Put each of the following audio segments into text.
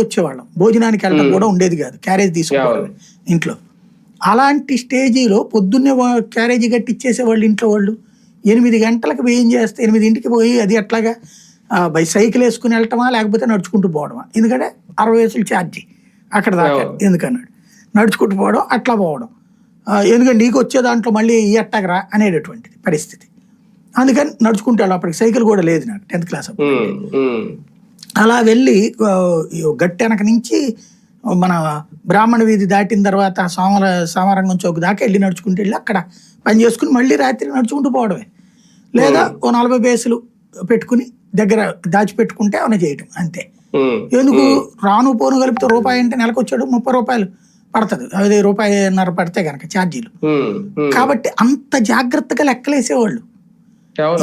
వచ్చేవాళ్ళం, భోజనానికి వెళ్ళడం కూడా ఉండేది కాదు, క్యారేజ్ తీసుకోవాలి ఇంట్లో. అలాంటి స్టేజీలో పొద్దున్నే క్యారేజీ కట్టి ఇచ్చేసేవాళ్ళు ఇంట్లో వాళ్ళు. 8 గంటలకు ఏం చేస్తే 8ంటికి పోయి అది అట్లాగా బై సైకిల్ వేసుకుని వెళ్ళటమా లేకపోతే నడుచుకుంటూ పోవడమా, ఎందుకంటే 60 పైసలు ఛార్జీ అక్కడ దాకా, ఎందుకన్నాడు నడుచుకుంటూ పోవడం అట్లా పోవడం, ఎందుకంటే నీకు వచ్చే దాంట్లో మళ్ళీ ఎట్టగరా అనేటటువంటిది పరిస్థితి. అందుకని నడుచుకుంటూ వెళ్ళి అప్పటికి సైకిల్ కూడా లేదు నాకు 10th క్లాస్ అప్పుడు. అలా వెళ్ళి గట్టి వెనక నుంచి మన బ్రాహ్మణ వీధి దాటిన తర్వాత సామరంగం చౌక్ దాకా వెళ్ళి నడుచుకుంటూ వెళ్ళి అక్కడ పని చేసుకుని మళ్ళీ రాత్రి నడుచుకుంటూ పోవడమే, లేదా ఓ 40 పైసలు పెట్టుకుని దగ్గర దాచిపెట్టుకుంటే ఏమైనా చేయటం అంతే. ఎందుకు రాను పోను కలిపితే రూపాయి అంటే నెలకు వచ్చాడు 30 రూపాయలు పడుతుంది, అదే ₹1.50 పడితే కనుక ఛార్జీలు. కాబట్టి అంత జాగ్రత్తగా లెక్కలేసేవాళ్ళు.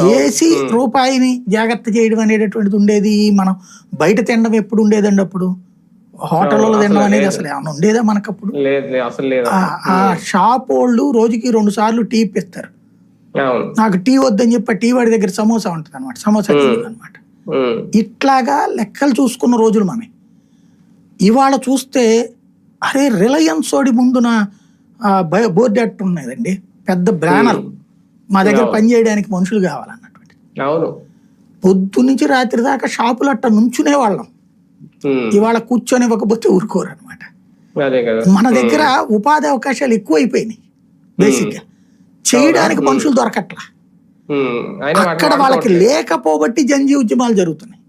వేసి రూపాయిని జాగ్రత్త చేయడం అనేటటువంటిది ఉండేది. మనం బయట తినడం ఎప్పుడు ఉండేదండి అప్పుడు, హోటల్లో తినడం అనేది అసలు ఏమైనా ఉండేదా మనకప్పుడు? ఆ షాప్ వాళ్ళు రోజుకి 2 సార్లు టీ ఇప్పిస్తారు. నాకు టీ వద్దని చెప్పి టీ వాడి దగ్గర సమోసా ఉంటుంది అనమాట, సమోసా అనమాట. ఇట్లాగా లెక్కలు చూసుకున్న రోజులు మనవి. ఇవాళ చూస్తే అరే రిలయన్స్ ఓడి ముందున బోర్డు అట్టు ఉన్నదండి, పెద్ద బ్యానర్, మా దగ్గర పని చేయడానికి మనుషులు కావాలన్నటువంటి. పొద్దు నుంచి రాత్రి దాకా షాపులు అట్ట నుంచునే వాళ్ళం. ఇవాళ కూర్చొని ఇవ్వకపోతే ఊరుకోరు అనమాట. మన దగ్గర ఉపాధి అవకాశాలు ఎక్కువ అయిపోయినాయి, బేసిక్ గా చేయడానికి మనుషులు దొరకట్లా. అక్కడ వాళ్ళకి లేకపోబట్టి జంజీ ఉద్యమాలు జరుగుతున్నాయి.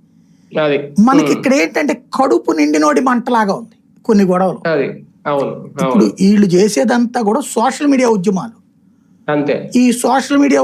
మనకి ఇక్కడ ఏంటంటే కడుపు నిండినోడి మంటలాగా ఉంది కొన్ని గొడవలు. ఇప్పుడు వీళ్ళు చేసేదంతా కూడా సోషల్ మీడియా ఉద్యమాలు. ఈ సోషల్ మీడియా